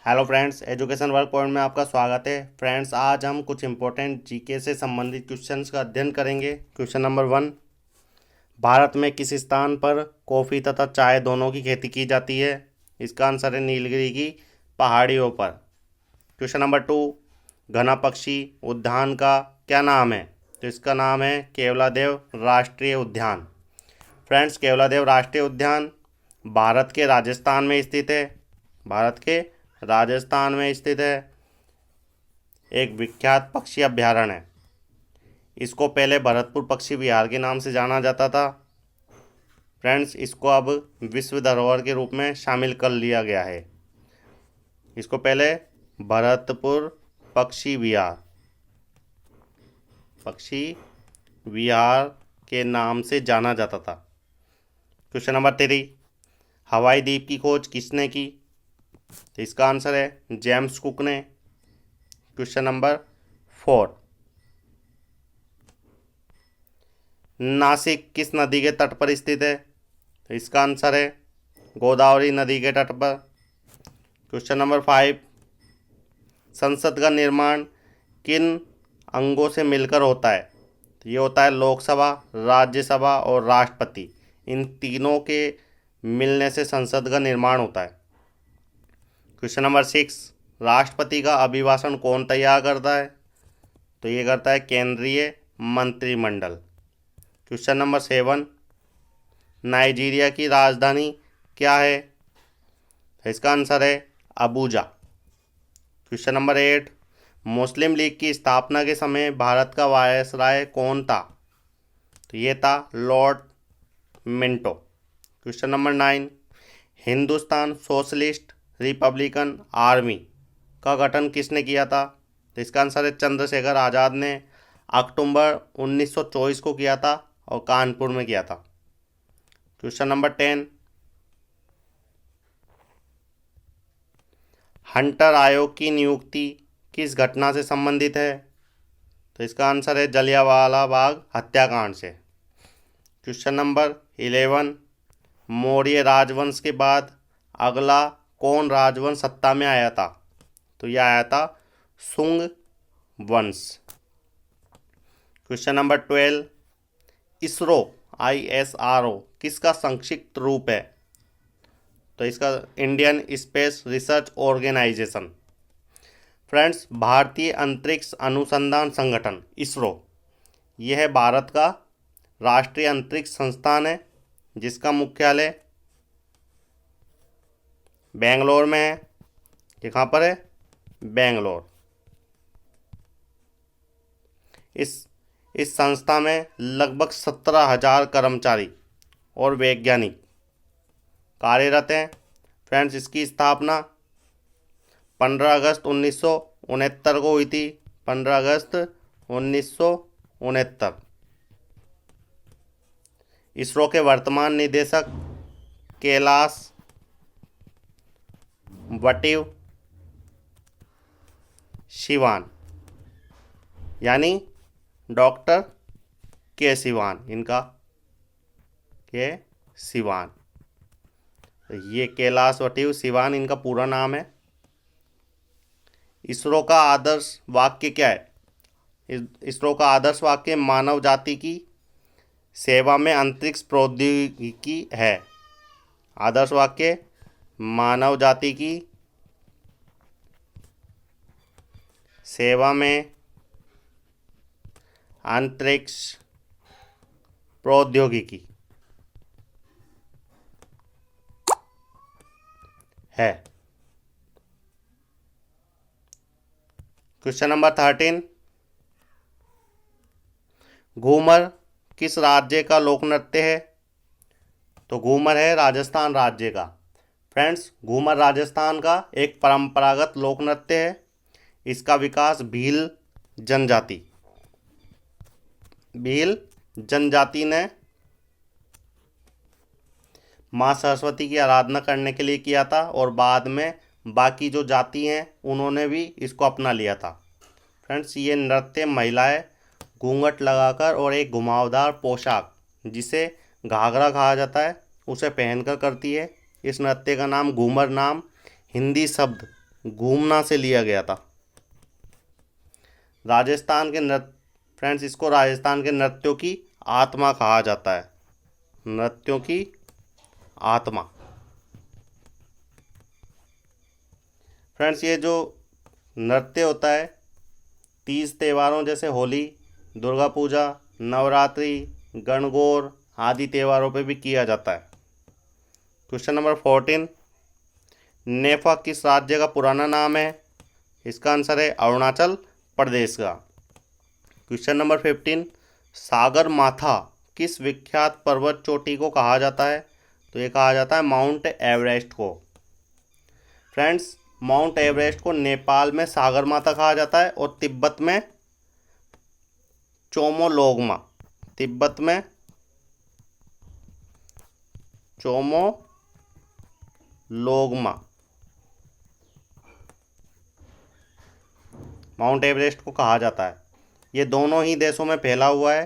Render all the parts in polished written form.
Hello friends, education work point में आपका स्वागत है। फ्रेंड्स, आज हम कुछ इंपॉर्टेंट जीके से संबंधित क्वेश्चंस का अध्ययन करेंगे। क्वेश्चन नंबर 1, भारत में किस स्थान पर कॉफ़ी तथा चाय दोनों की खेती की जाती है? इसका आंसर है नीलगिरी की पहाड़ियों पर। क्वेश्चन नंबर 2, घना पक्षी उद्यान का क्या नाम है? तो इसका नाम है केवलादेव राष्ट्रीय उद्यान। फ्रेंड्स, केवलादेव राष्ट्रीय उद्यान भारत के राजस्थान में स्थित है। भारत के राजस्थान में स्थित है, एक विख्यात पक्षी अभ्यारण्य है। इसको पहले भरतपुर पक्षी विहार के नाम से जाना जाता था। फ्रेंड्स, इसको अब विश्व धरोहर के रूप में शामिल कर लिया गया है। इसको पहले भरतपुर पक्षी विहार के नाम से जाना जाता था। क्वेश्चन नंबर 3, हवाई द्वीप की खोज किसने की? तो इसका आंसर है जेम्स कुक ने। क्वेश्चन नंबर 4, नासिक किस नदी के तट पर स्थित है? तो इसका आंसर है गोदावरी नदी के तट पर। क्वेश्चन नंबर 5, संसद का निर्माण किन अंगों से मिलकर होता है? तो ये होता है लोकसभा, राज्यसभा और राष्ट्रपति। इन तीनों के मिलने से संसद का निर्माण होता है। क्वेश्चन नंबर 6, राष्ट्रपति का अभिभाषण कौन तैयार करता है? तो ये करता है केंद्रीय मंत्रिमंडल। क्वेश्चन नंबर 7, नाइजीरिया की राजधानी क्या है? तो इसका आंसर है अबूजा। क्वेश्चन नंबर 8, मुस्लिम लीग की स्थापना के समय भारत का वायसराय कौन था? तो ये था Lord Minto. Question number 9, Hindustan socialist Republican army का गठन किसने किया था? तो इसका आंसर है चंद्रशेखर आज़ाद ने। अक्टूबर 1924 को किया था और कानपुर में किया था। क्वेश्चन नंबर 10, हंटर आयोग की नियुक्ति किस घटना से संबंधित है? तो इसका आंसर है जलियांवाला बाग हत्याकांड से। क्वेश्चन नंबर 11, मौर्य राजवंश के बाद अगला कौन राजवंश सत्ता में आया था? तो यह आया था सुंग वंश। क्वेश्चन नंबर 12, इसरो ISRO किसका संक्षिप्त रूप है? तो इसका Indian space research organisation. Friends, भारतीय अंतरिक्ष अनुसंधान संगठन इसरो, यह है भारत का राष्ट्रीय अंतरिक्ष संस्थान है, जिसका मुख्यालय बेंगलोर में है। ये कहाँ पर है? बेंगलोर। इस संस्था में लगभग 17,000 कर्मचारी और वैज्ञानिक कार्यरत हैं। फ्रेंड्स, इसकी स्थापना 15 अगस्त 1969 को हुई थी। 15 अगस्त 1969। इसरो के वर्तमान निदेशक कैलाश वटिव सिवान, यानी डॉक्टर के सिवान, इनका के सिवान। ये कैलाश वटिव सिवान इनका पूरा नाम है। इसरो का आदर्श वाक्य क्या है? इसरो का आदर्श वाक्य मानव जाति की सेवा में अंतरिक्ष प्रौद्योगिकी है। आदर्श वाक्य मानव जाति की सेवा में अंतरिक्ष प्रौद्योगिकी है। क्वेश्चन नंबर 13, घूमर किस राज्य का लोक नृत्य है? तो घूमर है राजस्थान राज्य का। फ्रेंड्स, घूमर राजस्थान का एक परंपरागत लोक नृत्य है। इसका विकास भील जनजाति ने माँ सरस्वती की आराधना करने के लिए किया था, और बाद में बाकी जो जाति हैं उन्होंने भी इसको अपना लिया था। फ्रेंड्स, ये नृत्य महिलाएं घूंघट लगाकर और एक घुमावदार पोशाक, जिसे घाघरा कहा जाता है, उसे पहनकर करती है। इस नृत्य का नाम घूमर नाम हिंदी शब्द घूमना से लिया गया था। राजस्थान के नृत्य, फ्रेंड्स इसको राजस्थान के नृत्यों की आत्मा कहा जाता है, नृत्यों की आत्मा। फ्रेंड्स ये जो नृत्य होता है तीज त्योहारों जैसे होली, दुर्गा पूजा, नवरात्रि, गणगौर आदि त्योहारों पे भी किया जाता है। क्वेश्चन नंबर 14, नेफा किस राज्य का पुराना नाम है? इसका आंसर है अरुणाचल प्रदेश का। क्वेश्चन नंबर 15, सागर माथा किस विख्यात पर्वत चोटी को कहा जाता है? तो ये कहा जाता है माउंट एवरेस्ट को। फ्रेंड्स माउंट एवरेस्ट को नेपाल में सागर माथा कहा जाता है और तिब्बत में चोमोलोगमा, तिब्बत में चोमोलोगमा माउंट एवरेस्ट को कहा जाता है। ये दोनों ही देशों में फैला हुआ है।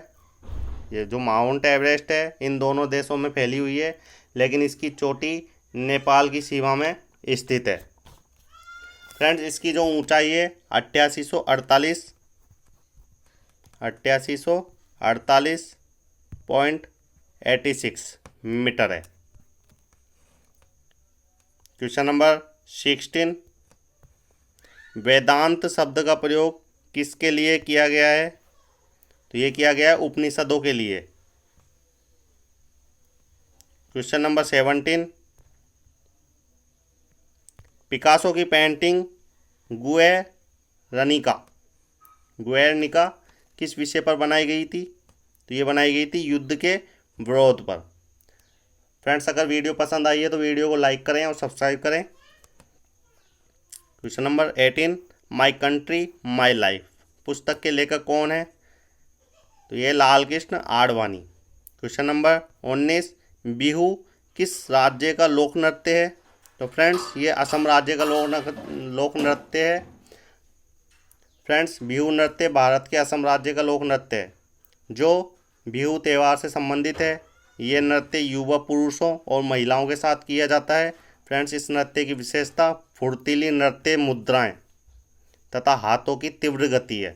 ये जो माउंट एवरेस्ट है इन दोनों देशों में फैली हुई है, लेकिन इसकी चोटी नेपाल की सीमा में स्थित है। फ्रेंड्स इसकी जो ऊंचाई है 8848.86 मीटर है। क्वेश्चन नंबर 16, वेदांत शब्द का प्रयोग किसके लिए किया गया है? तो ये किया गया है उपनिषदों के लिए। क्वेश्चन नंबर 17, पिकासो की पेंटिंग गुएर्निका किस विषय पर बनाई गई थी? तो ये बनाई गई थी युद्ध के विरोध पर। फ्रेंड्स अगर वीडियो पसंद आई है तो वीडियो को लाइक करें और सब्सक्राइब करें। Question number 18, my country my life पुस्तक के लेखक कौन है? तो ये लाल कृष्ण आडवाणी। क्वेश्चन नंबर 19, बिहू किस राज्य का लोक नृत्य है? तो फ्रेंड्स ये असम राज्य का लोक नृत्य है। फ्रेंड्स बिहू नृत्य भारत के असम राज्य का लोक नृत्य है जो बिहू त्यौहार से संबंधित है। ये नृत्य युवा पुरुषों और महिलाओं के साथ किया जाता है। फ्रेंड्स इस नृत्य की विशेषता फुर्तीली नृत्य मुद्राएं तथा हाथों की तीव्र गति है।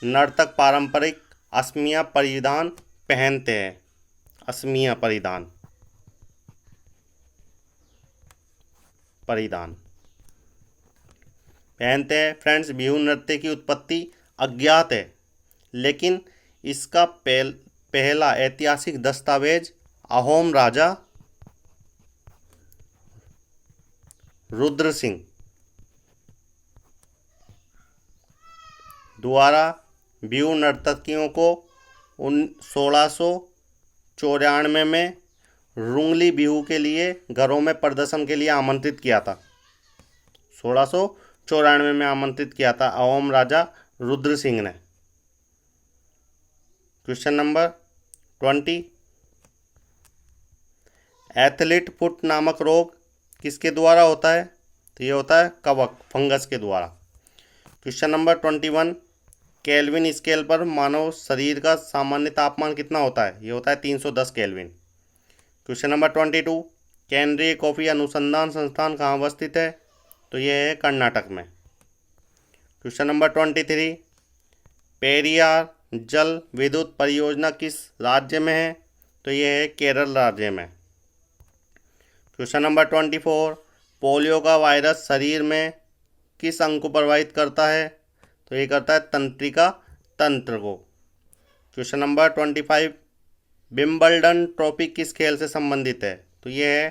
नर्तक पारंपरिक असमिया परिधान पहनते हैं, असमिया परिधान पहनते हैं। फ्रेंड्स बिहू नृत्य की उत्पत्ति अज्ञात है, लेकिन इसका पहला ऐतिहासिक दस्तावेज अहोम राजा रुद्र सिंह द्वारा बिहू नर्तकियों को 1694 में रुंगली बिहू के लिए घरों में प्रदर्शन के लिए आमंत्रित किया था। 1694 में आमंत्रित किया था अहोम राजा रुद्र सिंह ने। क्वेश्चन नंबर 20, एथलीट फुट नामक रोग किसके द्वारा होता है? तो ये होता है कवक फंगस के द्वारा। क्वेश्चन नंबर 21, केल्विन स्केल पर मानव शरीर का सामान्य तापमान कितना होता है? ये होता है 310 केल्विन। क्वेश्चन नंबर 22, केंद्रीय कॉफी अनुसंधान संस्थान कहाँ अवस्थित है? तो ये है कर्नाटक में। क्वेश्चन नंबर 23, पेरियार जल विद्युत परियोजना किस राज्य में है? तो ये है केरल राज्य में। क्वेश्चन नंबर 24, पोलियो का वायरस शरीर में किस अंग को प्रभावित करता है? तो ये करता है तंत्रिका तंत्र को। क्वेश्चन नंबर 25, विंबलडन ट्रॉफी किस खेल से संबंधित है? तो ये है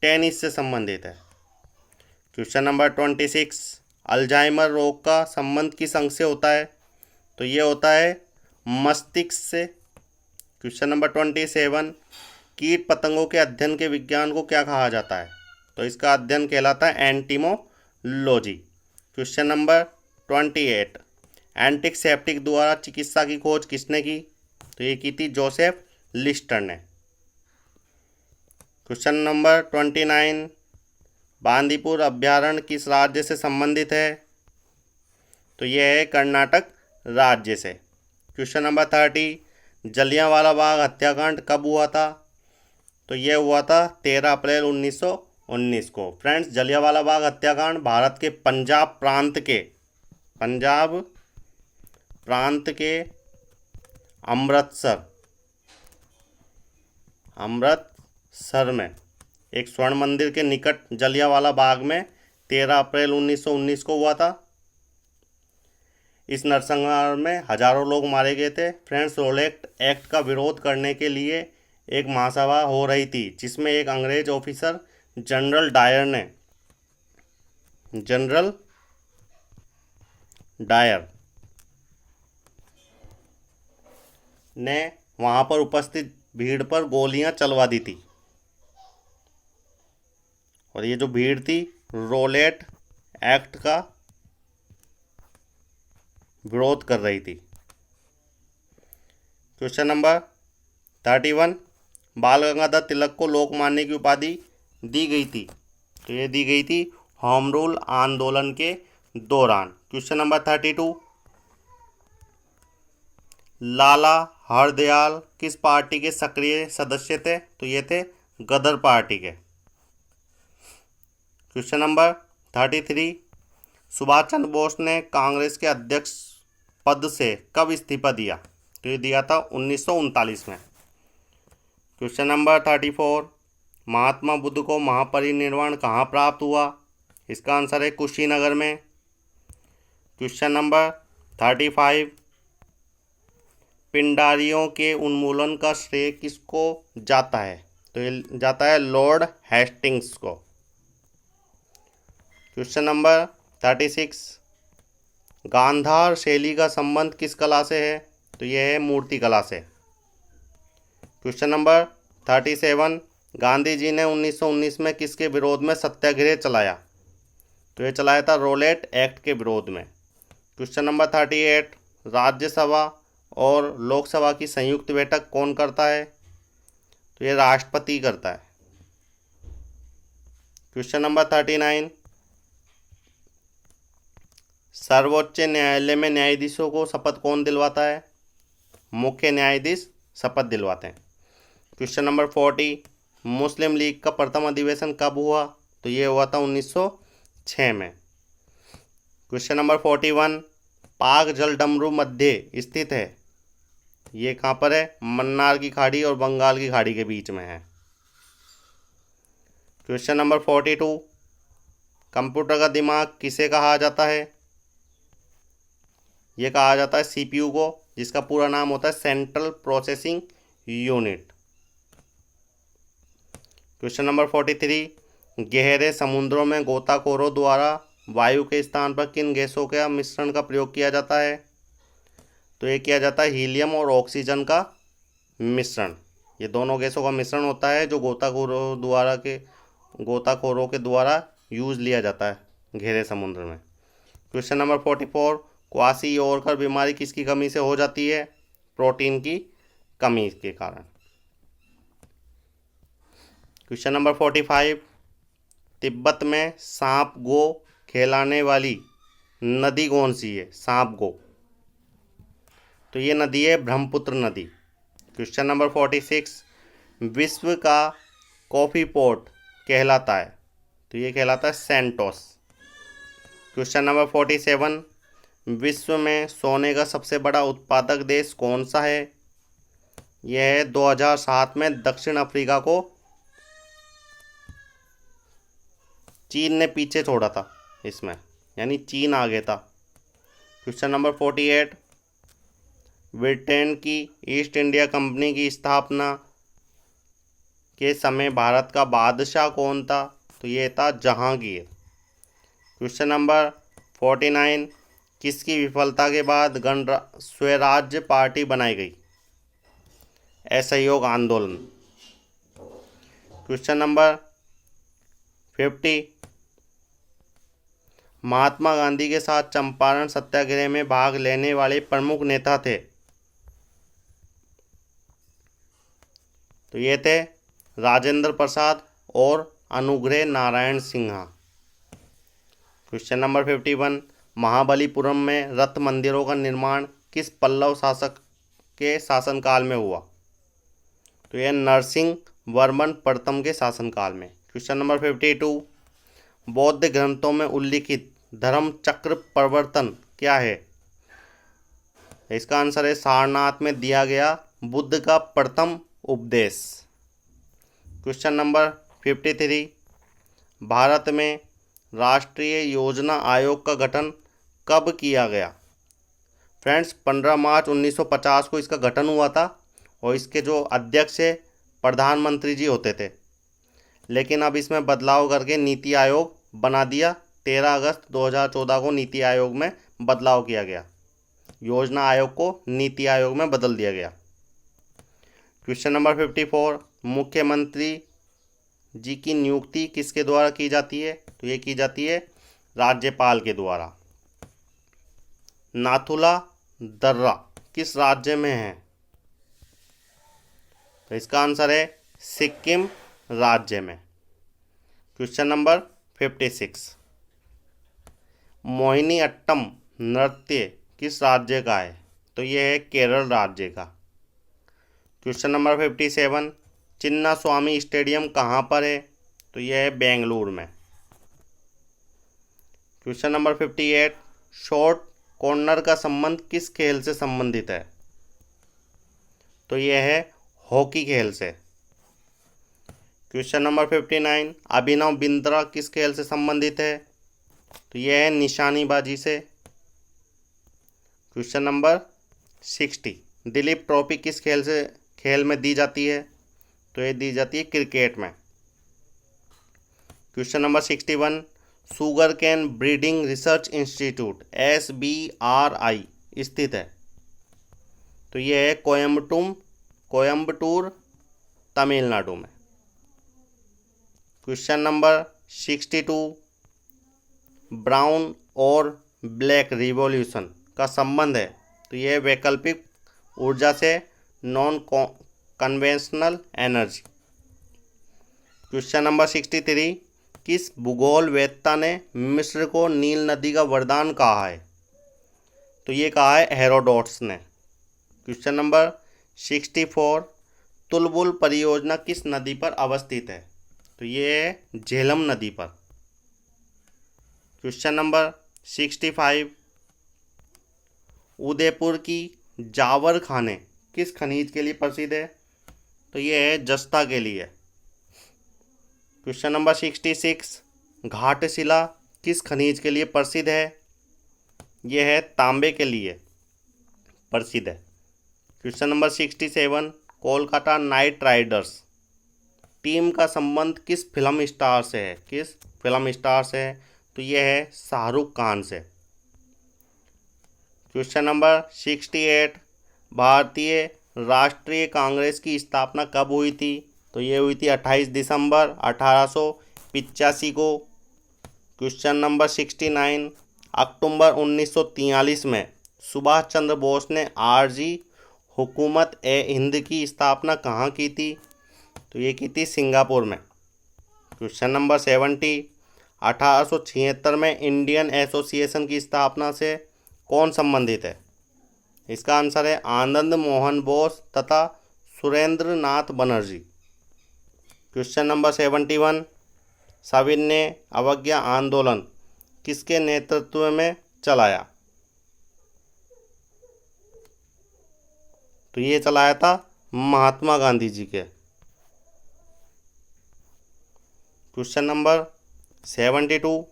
टेनिस से संबंधित है। क्वेश्चन नंबर 26, अल्जाइमर रोग का संबंध किस अंग से होता है? तो ये होता है मस्तिष्क से। क्वेश्चन नंबर 27, कीट पतंगों के अध्ययन के विज्ञान को क्या कहा जाता है? तो इसका अध्ययन कहलाता है एंटीमोलॉजी। क्वेश्चन नंबर 28, एंटीसेप्टिक द्वारा चिकित्सा की खोज किसने की? तो ये की थी जोसेफ लिस्टर ने। क्वेश्चन नंबर 29, बांदीपुर अभ्यारण्य किस राज्य से संबंधित है? तो यह है कर्नाटक राज्य से। क्वेश्चन नंबर 30, जलियांवाला बाग हत्याकांड कब हुआ था? तो यह हुआ था 13 अप्रैल 19 को। फ्रेंड्स, जलियांवाला बाग हत्याकांड भारत के पंजाब प्रांत के अमृतसर में एक स्वर्ण मंदिर के निकट जलियांवाला बाग में 13 अप्रैल 1919 को हुआ था। इस नरसंहार में हजारों लोग मारे गए थे। फ्रेंड्स, रोलेट एक्ट का विरोध करने के लिए एक महासभा हो रही थी, जिसमें एक अंग्रेज ऑफिसर जनरल डायर ने वहां पर उपस्थित भीड़ पर गोलियां चलवा दी थी, और ये जो भीड़ थी रोलेट एक्ट का विरोध कर रही थी। क्वेश्चन नंबर 31, बाल गंगाधर तिलक को लोकमान्य की उपाधि दी गई थी, तो ये दी गई थी होम रूल आंदोलन के दौरान। क्वेश्चन नंबर 32, लाला हरदयाल किस पार्टी के सक्रिय सदस्य थे, तो ये थे गदर पार्टी के। क्वेश्चन नंबर 33, सुभाष चंद्र बोस ने कांग्रेस के अध्यक्ष पद से कब इस्तीफा दिया, तो ये दिया था 1939 में। क्वेश्चन नंबर 34, महात्मा बुद्ध को महापरिनिर्वाण कहाँ प्राप्त हुआ, इसका आंसर है कुशीनगर में। क्वेश्चन नंबर 35, पिंडारियों के उन्मूलन का श्रेय किसको जाता है, तो ये जाता है लॉर्ड हेस्टिंग्स को। क्वेश्चन नंबर 36, गांधार शैली का संबंध किस कला से है, तो यह है मूर्ति कला से। क्वेश्चन नंबर 37, गांधी जी ने 1919 में किसके विरोध में सत्याग्रह चलाया, तो ये चलाया था रोलेट एक्ट के विरोध में। क्वेश्चन नंबर 38, राज्यसभा और लोकसभा की संयुक्त बैठक कौन करता है, तो ये राष्ट्रपति करता है। क्वेश्चन नंबर 39, सर्वोच्च न्यायालय में न्यायाधीशों को शपथ कौन दिलवाता है, मुख्य न्यायाधीश शपथ दिलवाते हैं। क्वेश्चन नंबर 40, मुस्लिम लीग का प्रथम अधिवेशन कब हुआ, तो ये हुआ था 1906 में। क्वेश्चन नंबर 41, पाक जलडमरू मध्य स्थित है, ये कहाँ पर है, मन्नार की खाड़ी और बंगाल की खाड़ी के बीच में है। क्वेश्चन नंबर 42, कंप्यूटर का दिमाग किसे कहा जाता है, ये कहा जाता है सीपीयू को, जिसका पूरा नाम होता है central processing unit. Question number 43, गहरे समुद्रों में गोताखोरों द्वारा वायु के स्थान पर किन गैसों के मिश्रण का प्रयोग किया जाता है, तो ये किया जाता है हीलियम और ऑक्सीजन का मिश्रण। ये दोनों गैसों का मिश्रण होता है जो गोताखोरों के द्वारा यूज लिया जाता है गहरे समुद्र में। क्वेश्चन नंबर 44, क्वाशी-योरकर बीमारी किसकी कमी से हो जाती है, प्रोटीन की कमी के कारण। क्वेश्चन नंबर 45, तिब्बत में सांप गो कहलाने वाली नदी कौन सी है, सांप गो, तो ये नदी है ब्रह्मपुत्र नदी। क्वेश्चन नंबर 46, विश्व का कॉफ़ी पोर्ट कहलाता है, तो ये कहलाता है सेंटोस। क्वेश्चन नंबर 47, विश्व में सोने का सबसे बड़ा उत्पादक देश कौन सा है, यह है 2007 में दक्षिण अफ्रीका को चीन ने पीछे छोड़ा था इसमें, यानी चीन आगे था। क्वेश्चन नंबर 48, ब्रिटेन की ईस्ट इंडिया कंपनी की स्थापना के समय भारत का बादशाह कौन था, तो ये था जहांगीर। क्वेश्चन नंबर 49, किसकी विफलता के बाद स्वराज्य पार्टी बनाई गई, असहयोग आंदोलन। क्वेश्चन नंबर 50, महात्मा गांधी के साथ चंपारण सत्याग्रह में भाग लेने वाले प्रमुख नेता थे, तो ये थे राजेंद्र प्रसाद और अनुग्रह नारायण सिन्हा। क्वेश्चन नंबर 51, महाबलीपुरम में रथ मंदिरों का निर्माण किस पल्लव शासक के शासनकाल में हुआ, तो यह नरसिंह वर्मन प्रथम के शासनकाल में। क्वेश्चन नंबर 52, बौद्ध ग्रंथों में उल्लिखित धर्म चक्र प्रवर्तन क्या है? इसका आंसर है सारनाथ में दिया गया बुद्ध का प्रथम उपदेश। क्वेश्चन नंबर 53, भारत में राष्ट्रीय योजना आयोग का गठन कब किया गया? फ्रेंड्स 15 मार्च 1950 को इसका गठन हुआ था और इसके जो अध्यक्ष है प्रधानमंत्री जी होते थे, लेकिन अब इसमें बदलाव करके नीति आयोग बना दिया। 13 अगस्त 2014 को नीति आयोग में बदलाव किया गया, योजना आयोग को नीति आयोग में बदल दिया गया। क्वेश्चन नंबर 54, मुख्यमंत्री जी की नियुक्ति किसके द्वारा की जाती है? तो ये की जाती है राज्यपाल के द्वारा। नाथुला दर्रा किस राज्य में है? तो इसका आंसर है सिक्किम राज्य में। क्वेश्चन नंबर 56, मोहिनी अट्टम नृत्य किस राज्य का है? तो यह है केरल राज्य का। क्वेश्चन नंबर 57, चिन्ना स्वामी स्टेडियम कहाँ पर है? तो यह है बेंगलुरु में। क्वेश्चन नंबर 58, शॉर्ट कॉर्नर का संबंध किस खेल से संबंधित है? तो यह है हॉकी खेल से। क्वेश्चन नंबर 59, अभिनव बिंद्रा किस खेल से संबंधित है? तो यह है निशानेबाजी से। क्वेश्चन नंबर 60, दिलीप ट्रॉफी किस खेल में दी जाती है? तो ये दी जाती है क्रिकेट में। Question number 61, sugar cane breeding research institute SBRI स्थित है? तो यह है कोयम्बटूर तमिलनाडु में। क्वेश्चन नंबर 62, ब्राउन और ब्लैक रिवॉल्यूशन का संबंध है? तो यह वैकल्पिक ऊर्जा से non conventional energy. Question number 63, किस भूगोलवेत्ता ने मिस्र को नील नदी का वरदान कहा है? तो ये कहा है हेरोडोटस ने। क्वेश्चन नंबर 64, तुलबुल परियोजना किस नदी पर अवस्थित है? तो ये है झेलम नदी पर। क्वेश्चन नंबर 65, उदयपुर की जावर खाने किस खनिज के लिए प्रसिद्ध है? तो ये है जस्ता के लिए। क्वेश्चन नंबर 66, घाटशिला किस खनिज के लिए प्रसिद्ध है? यह है तांबे के लिए प्रसिद्ध है। Question number 67, Kolkata night Riders team का संबंध किस फिल्म स्टार से है? किस फिल्म स्टार से है? तो यह है शाहरुख खान से। क्वेश्चन नंबर 68, भारतीय राष्ट्रीय कांग्रेस की स्थापना कब हुई थी? तो ये हुई थी 28 दिसंबर 1885 को। क्वेश्चन नंबर 69, अक्टूबर 1943 में सुभाष चंद्र बोस ने आरजी हुकूमत हिंद की स्थापना कहाँ की थी? तो ये की थी सिंगापुर में। क्वेश्चन नंबर 70, 1876 में इंडियन एसोसिएशन की स्थापना से कौन संबंधित है? इसका आंसर है आनंद मोहन बोस तथा सुरेंद्र नाथ बनर्जी। क्वेश्चन नंबर 71, सविनय अवज्ञा आंदोलन किसके नेतृत्व में चलाया? तो ये चलाया था महात्मा गांधी जी के। क्वेश्चन नंबर 72,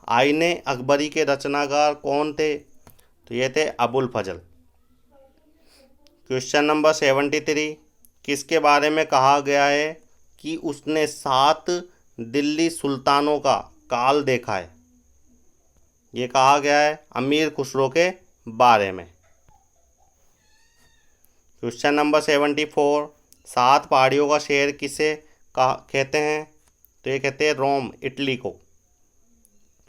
आईने अकबरी के रचनाकार कौन थे? तो ये थे अबुल फजल। क्वेश्चन नंबर 73, किसके बारे में कहा गया है कि उसने 7 दिल्ली सुल्तानों का काल देखा है? ये कहा गया है अमीर खुसरो के बारे में। क्वेश्चन नंबर 74, 7 पहाड़ियों का शहर किसे कहते हैं? तो ये कहते हैं रोम, इटली को।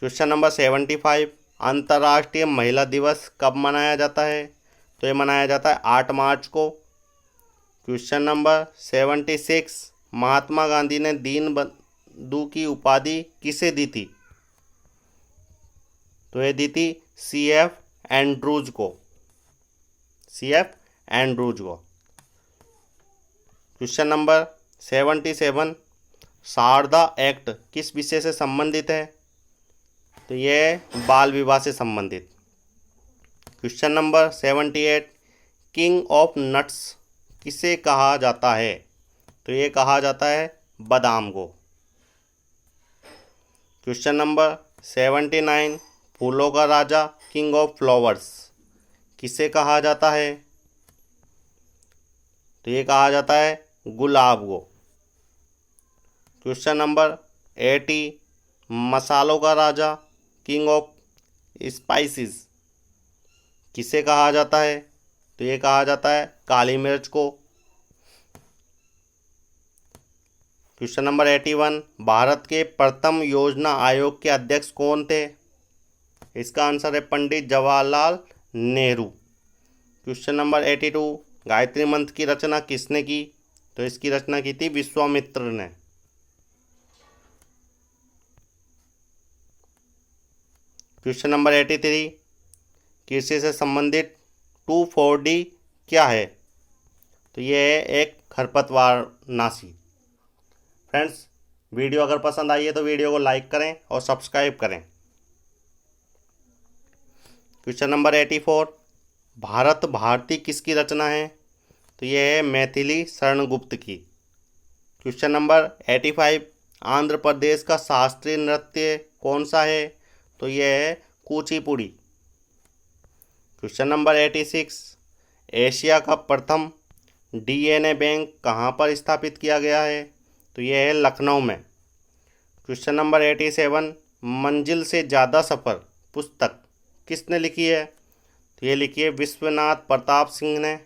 क्वेश्चन नंबर 75, अंतर्राष्ट्रीय महिला दिवस कब मनाया जाता है? तो ये मनाया जाता है 8 मार्च को। क्वेश्चन नंबर 76, महात्मा गांधी ने दीन बंधु की उपाधि किसे दी थी? तो ये दी थी CF एंड्रूज को। क्वेश्चन नंबर 77, शारदा एक्ट किस विषय से संबंधित है? तो ये बाल विवाह से संबंधित। Question number 78, king of nuts किसे कहा जाता है? तो ये कहा जाता है बादाम को। क्वेश्चन नंबर 79, फूलों का राजा किंग ऑफ फ्लावर्स किसे कहा जाता है? तो ये कहा जाता है गुलाब को। क्वेश्चन नंबर 80, मसालों का राजा किंग ऑफ स्पाइसेस किसे कहा जाता है? तो ये कहा जाता है काली मिर्च को। क्वेश्चन नंबर 81, भारत के प्रथम योजना आयोग के अध्यक्ष कौन थे? इसका आंसर है पंडित जवाहरलाल नेहरू। क्वेश्चन नंबर 82, गायत्री मंत्र की रचना किसने की? तो इसकी रचना की थी विश्वामित्र ने। क्वेश्चन नंबर 83, कृषि से संबंधित 2,4-D क्या है? तो ये है एक खरपतवार नाशी। फ्रेंड्स, वीडियो अगर पसंद आई है तो वीडियो को लाइक करें और सब्सक्राइब करें। क्वेश्चन नंबर 84, भारत भारती किसकी रचना है? तो यह है मैथिली शरण गुप्त की। क्वेश्चन नंबर 85, आंध्र प्रदेश का शास्त्रीय नृत्य कौन सा है? तो यह है कुचिपुड़ी। क्वेश्चन नंबर 86, एशिया का प्रथम DNA बैंक कहाँ पर स्थापित किया गया है? तो यह है लखनऊ में। क्वेश्चन नंबर 87, मंजिल से ज़्यादा सफ़र पुस्तक किसने लिखी है? तो ये लिखी है विश्वनाथ प्रताप सिंह ने।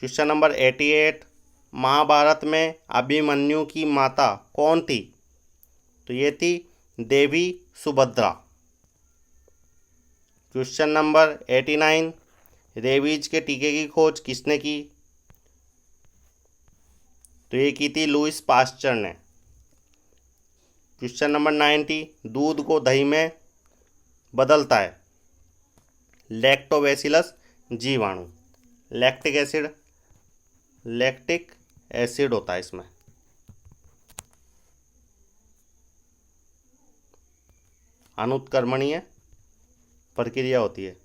क्वेश्चन नंबर 88, महाभारत में अभिमन्यु की माता कौन थी? तो ये थी देवी सुभद्रा। क्वेश्चन नंबर 89, रेबीज के टीके की खोज किसने की? तो ये की थी लुईस पास्चर ने। क्वेश्चन नंबर 90, दूध को दही में बदलता है लैक्टोबैसिलस जीवाणु। लैक्टिक एसिड होता है इसमें। अनुत्क्रमणीय प्रक्रिया होती है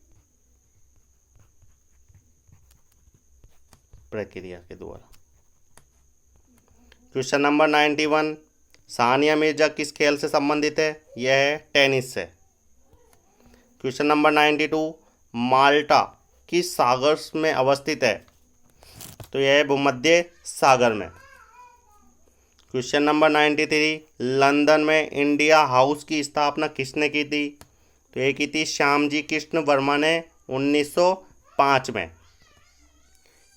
प्रक्रिया के द्वारा। क्वेश्चन नंबर 91, सानिया मिर्जा किस खेल से संबंधित है? यह है टेनिस से। क्वेश्चन नंबर 92, माल्टा किस सागर में अवस्थित है? तो यह है भूमध्य सागर में। क्वेश्चन नंबर 93, लंदन में इंडिया हाउस की स्थापना किसने की थी? तो ये की थी श्यामजी कृष्ण वर्मा ने 1905 में।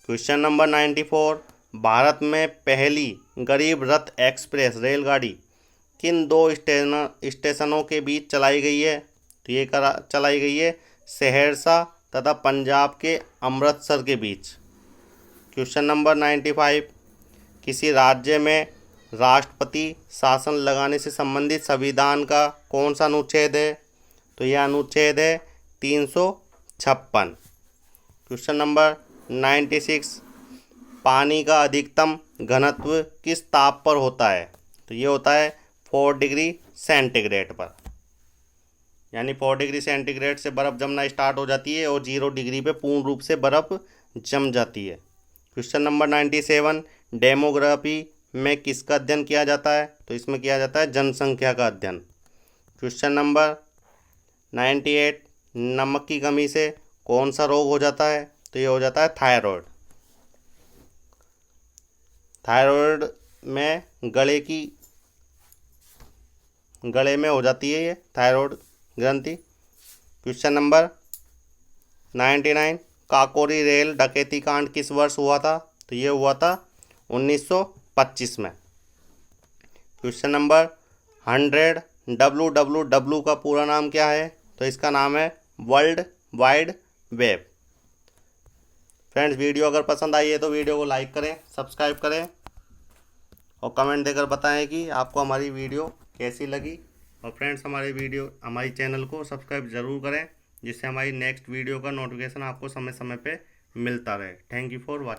क्वेश्चन नंबर 94, भारत में पहली गरीब रथ एक्सप्रेस रेलगाड़ी किन 2 स्टेशनों के बीच चलाई गई है? तो ये चलाई गई है सहरसा तथा पंजाब के अमृतसर के बीच। क्वेश्चन नंबर 95, किसी राज्य में राष्ट्रपति शासन लगाने से संबंधित संविधान का कौन सा अनुच्छेद है? तो यह अनुच्छेद है 356। क्वेश्चन नंबर 96, पानी का अधिकतम घनत्व किस ताप पर होता है? तो ये होता है 4 डिग्री सेंटीग्रेड पर। यानी 4 डिग्री सेंटीग्रेड से बर्फ़ जमना स्टार्ट हो जाती है और 0 डिग्री पे पूर्ण रूप से बर्फ़ जम जाती है। क्वेश्चन नंबर 97, डेमोग्राफी में किसका अध्ययन किया जाता है? तो इसमें किया जाता है जनसंख्या का अध्ययन। क्वेश्चन नंबर 98, नमक की कमी से कौन सा रोग हो जाता है? तो ये हो जाता है थायराइड। थायराइड में गले में हो जाती है ये थायराइड ग्रंथि। क्वेश्चन नंबर 99, काकोरी रेल डकैती कांड किस वर्ष हुआ था? तो ये हुआ था 1925 में। क्वेश्चन नंबर 100, WWW का पूरा नाम क्या है? तो इसका नाम है world wide web. Friends, video अगर पसंद आई है तो वीडियो को लाइक करें, सब्सक्राइब करें और कमेंट देकर बताएं कि आपको हमारी वीडियो कैसी लगी। और फ्रेंड्स, हमारी चैनल को सब्सक्राइब ज़रूर करें, जिससे हमारी नेक्स्ट वीडियो का नोटिफिकेशन आपको समय समय पे मिलता रहे। Thank you for watching.